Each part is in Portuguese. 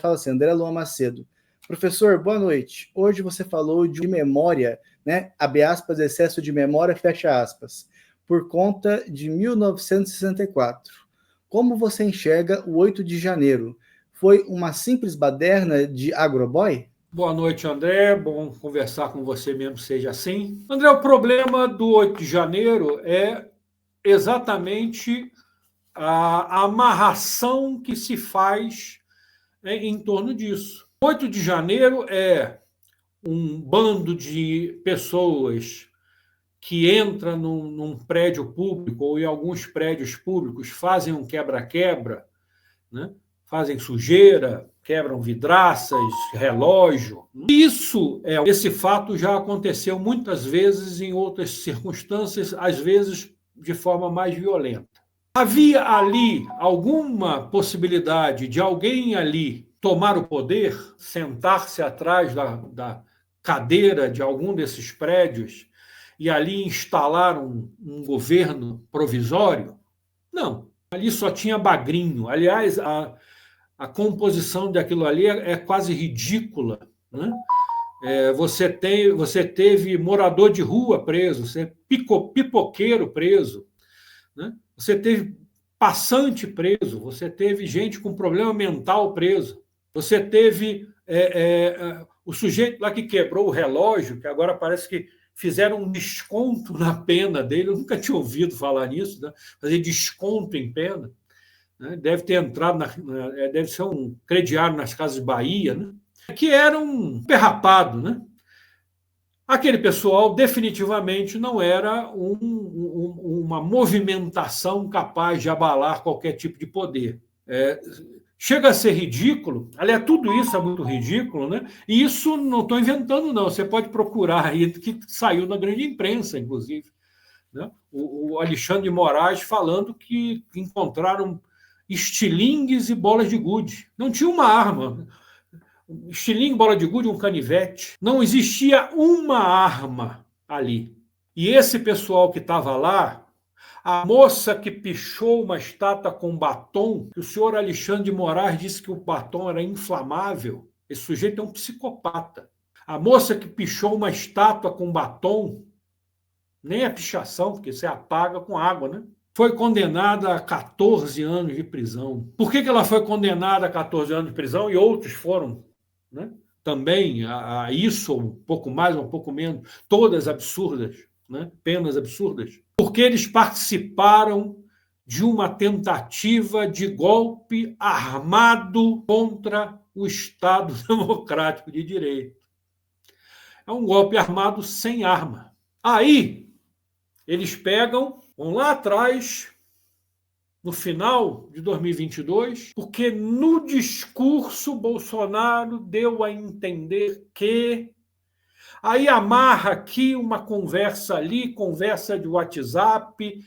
fala assim, André Luan Macedo. Professor, boa noite. Hoje você falou de memória, né? Abre aspas, excesso de memória, fecha aspas, por conta de 1964. Como você enxerga o 8 de janeiro? Foi uma simples baderna de agroboy? Boa noite, André. Bom conversar com você mesmo, seja assim. André, o problema do 8 de janeiro é exatamente a amarração que se faz em torno disso. 8 de janeiro é um bando de pessoas que entra num prédio público ou em alguns prédios públicos, fazem um quebra-quebra, né? Fazem sujeira, quebram vidraças, relógio. Esse fato já aconteceu muitas vezes em outras circunstâncias, às vezes de forma mais violenta. Havia ali alguma possibilidade de alguém ali tomar o poder, sentar-se atrás da cadeira de algum desses prédios e ali instalar um governo provisório? Não. Ali só tinha bagrinho. Aliás, a composição daquilo ali é quase ridícula, né? Você teve morador de rua preso, você pipoqueiro preso, né? Você teve passante preso, você teve gente com problema mental preso, você teve o sujeito lá que quebrou o relógio, que agora parece que fizeram um desconto na pena dele. Eu nunca tinha ouvido falar nisso, né? Fazer desconto em pena. Né? Deve ter entrado, deve ser um crediário nas Casas de Bahia, né? Que era um perrapado, né? Aquele pessoal definitivamente não era uma movimentação capaz de abalar qualquer tipo de poder. Chega a ser ridículo, aliás, tudo isso é muito ridículo, né? E isso não estou inventando, não. Você pode procurar aí, que saiu na grande imprensa, inclusive. Né? O Alexandre de Moraes falando que encontraram estilingues e bolas de gude. Não tinha uma arma. Estilingue, bola de gude, um canivete. Não existia uma arma ali. E esse pessoal que estava lá, a moça que pichou uma estátua com batom, que o senhor Alexandre de Moraes disse que o batom era inflamável. Esse sujeito é um psicopata. A moça que pichou uma estátua com batom, nem a pichação, porque você apaga com água, né? Foi condenada a 14 anos de prisão. Por que ela foi condenada a 14 anos de prisão e outros foram, né? Também a isso, um pouco mais ou um pouco menos, todas absurdas, né? Penas absurdas? Porque eles participaram de uma tentativa de golpe armado contra o Estado Democrático de Direito. É um golpe armado sem arma. Aí, eles vão lá atrás, no final de 2022, porque no discurso Bolsonaro deu a entender que... Aí amarra aqui uma conversa ali, conversa de WhatsApp,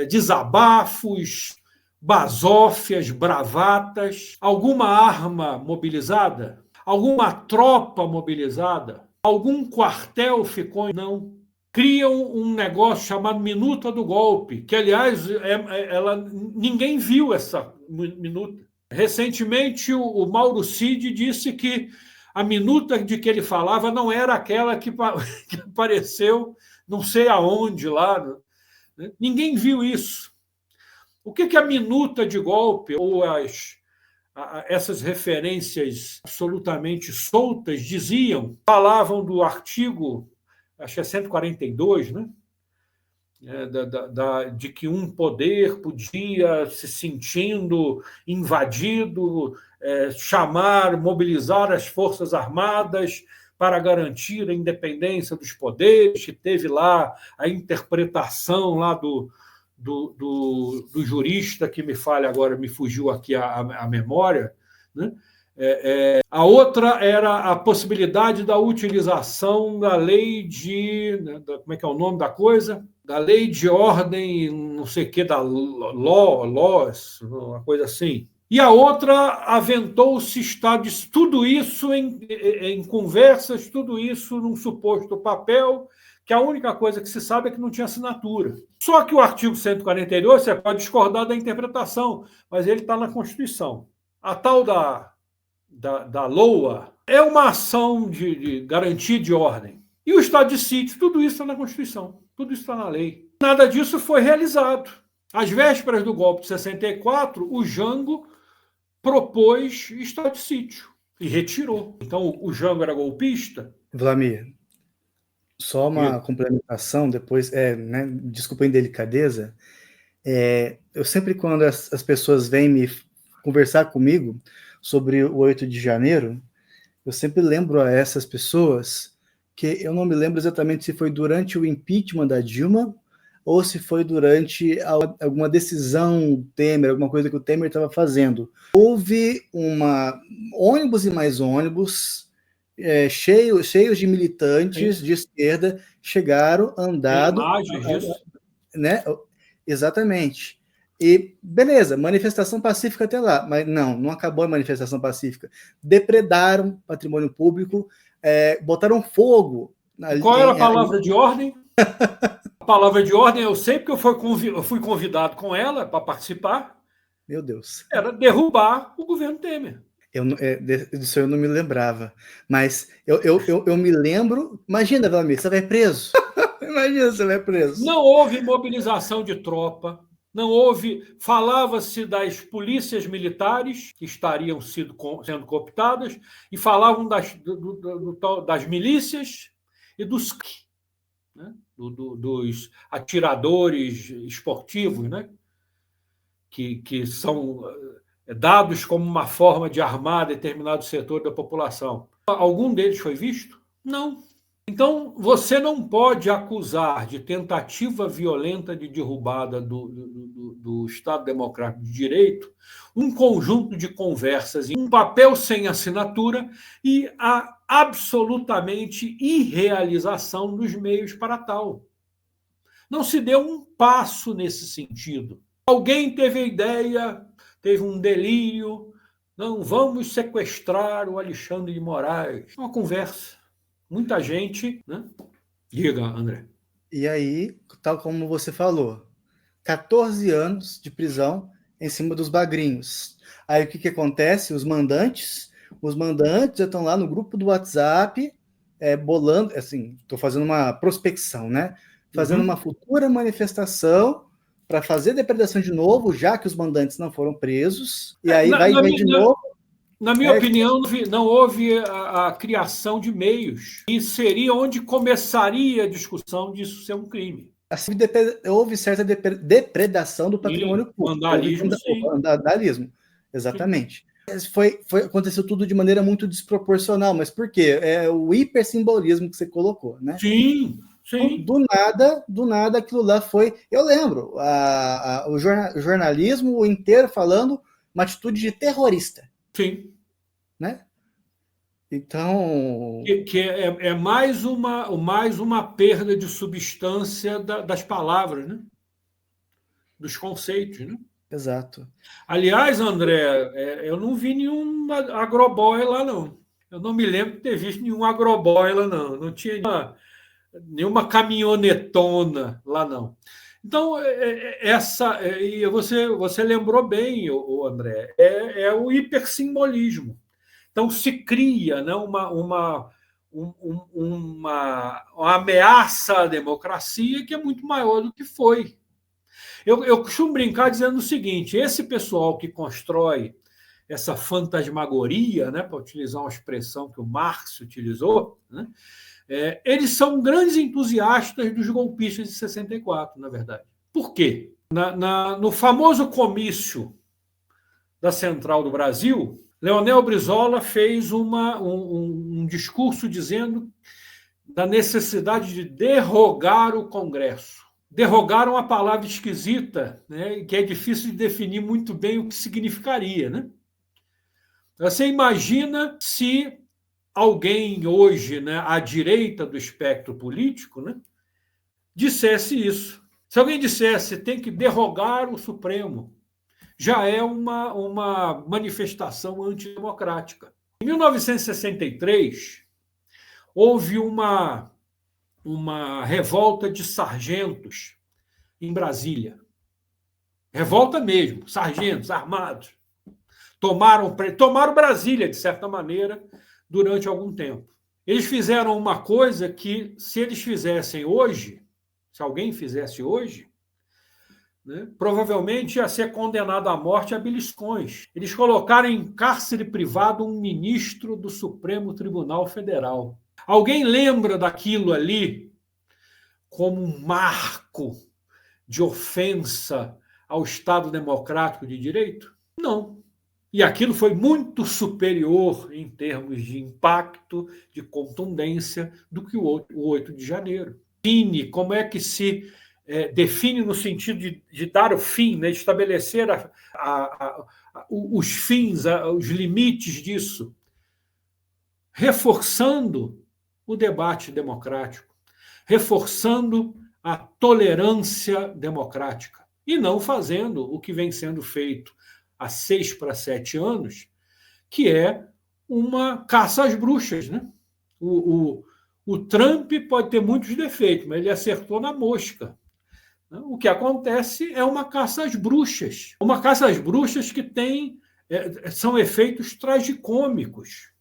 desabafos, basófias, bravatas, alguma arma mobilizada, alguma tropa mobilizada, algum quartel ficou... Não. Criam um negócio chamado Minuta do Golpe, que, aliás, ninguém viu essa minuta. Recentemente, o Mauro Cid disse que a minuta de que ele falava não era aquela que apareceu não sei aonde lá. Né? Ninguém viu isso. O que a minuta de golpe ou essas referências absolutamente soltas diziam? Falavam do artigo, acho que é 142, né? De que um poder podia, se sentindo invadido, mobilizar as Forças Armadas para garantir a independência dos poderes, que teve lá a interpretação lá do jurista, que me falha agora, me fugiu aqui a memória, né? A outra era a possibilidade da utilização da lei como é que é o nome da coisa? Da lei de ordem, não sei o que, da laws, uma coisa assim. E a outra aventou-se tudo isso em conversas, tudo isso num suposto papel, que a única coisa que se sabe é que não tinha assinatura. Só que o artigo 142, você pode discordar da interpretação, mas ele está na Constituição. a tal da LOA é uma ação de garantia de ordem. E o estado de sítio, tudo isso está na Constituição, tudo isso está na lei. Nada disso foi realizado. Às vésperas do golpe de 64, o Jango propôs estado de sítio e retirou. Então, o Jango era golpista. Vlamir, só uma complementação depois, né, desculpa a indelicadeza, eu sempre, quando as pessoas vêm me conversar comigo sobre o 8 de janeiro, eu sempre lembro a essas pessoas que eu não me lembro exatamente se foi durante o impeachment da Dilma ou se foi durante alguma decisão do Temer, alguma coisa que o Temer estava fazendo. Houve ônibus e mais ônibus cheios de militantes de esquerda, chegaram, andado, né? Exatamente. E beleza, manifestação pacífica até lá, mas não acabou a manifestação pacífica. Depredaram patrimônio público, botaram fogo. Qual era a palavra de ordem? A palavra de ordem, eu sei porque eu fui convidado com ela para participar. Meu Deus. Era derrubar o governo Temer. Disso eu não me lembrava. Mas eu me lembro. Imagina, Vlamir, você vai preso. Imagina, você vai preso. Não houve mobilização de tropa. Não houve. Falava-se das polícias militares que estariam sendo cooptadas e falavam das milícias e dos atiradores esportivos, né? Que são dados como uma forma de armar determinado setor da população. Algum deles foi visto? Não. Então, você não pode acusar de tentativa violenta de derrubada do Estado Democrático de Direito um conjunto de conversas, um papel sem assinatura e a absolutamente irrealização dos meios para tal. Não se deu um passo nesse sentido. Alguém teve a ideia, teve um delírio, não, vamos sequestrar o Alexandre de Moraes. Uma conversa. Muita gente, né? Diga, André. E aí, tal como você falou, 14 anos de prisão em cima dos bagrinhos. Aí o que acontece? Os mandantes já estão lá no grupo do WhatsApp, bolando, assim, estou fazendo uma prospecção, né? Fazendo uma futura manifestação para fazer depredação de novo, já que os mandantes não foram presos, e aí vai de novo. Na minha opinião, não houve a criação de meios, e seria onde começaria a discussão disso ser um crime. Assim, houve certa depredação do patrimônio público. Vandalismo, exatamente. Aconteceu tudo de maneira muito desproporcional, mas por quê? É o hipersimbolismo que você colocou, né? Sim. Sim. Do nada aquilo lá foi... Eu lembro, o jornalismo inteiro falando uma atitude de terrorista. Sim. Né? Então... Que é mais uma perda de substância das palavras, né? Dos conceitos, né? Exato. Aliás, André, eu não vi nenhum agroboy lá, não. Eu não me lembro de ter visto nenhum agroboy lá, não. Não tinha nenhuma caminhonetona lá, não. Então, e você lembrou bem, o André, é o hipersimbolismo. Então, se cria, né, uma ameaça à democracia que é muito maior do que foi. Eu costumo brincar dizendo o seguinte: esse pessoal que constrói essa fantasmagoria, né, para utilizar uma expressão que o Marx utilizou, né, eles são grandes entusiastas dos golpistas de 64, na verdade. Por quê? No famoso comício da Central do Brasil, Leonel Brizola fez um discurso dizendo da necessidade de derrogar o Congresso. Derrogar é uma palavra esquisita, né, que é difícil de definir muito bem o que significaria, né? Você imagina se alguém hoje, né, à direita do espectro político, né, dissesse isso. Se alguém dissesse tem que derrogar o Supremo, já é uma manifestação antidemocrática. Em 1963, houve uma revolta de sargentos em Brasília. Revolta mesmo, sargentos armados. Tomaram Brasília, de certa maneira, durante algum tempo. Eles fizeram uma coisa que, se eles fizessem hoje, se alguém fizesse hoje, né, provavelmente ia ser condenado à morte a beliscões. Eles colocaram em cárcere privado um ministro do Supremo Tribunal Federal. Alguém lembra daquilo ali como um marco de ofensa ao Estado Democrático de Direito? Não. E aquilo foi muito superior em termos de impacto, de contundência, do que o 8 de janeiro. Define como é que se define no sentido de dar o fim, né, de estabelecer os fins, os limites disso, reforçando o debate democrático, reforçando a tolerância democrática, e não fazendo o que vem sendo feito há 6 para 7 anos, que é uma caça às bruxas. Né? O Trump pode ter muitos defeitos, mas ele acertou na mosca. O que acontece é uma caça às bruxas. Uma caça às bruxas que são efeitos tragicômicos.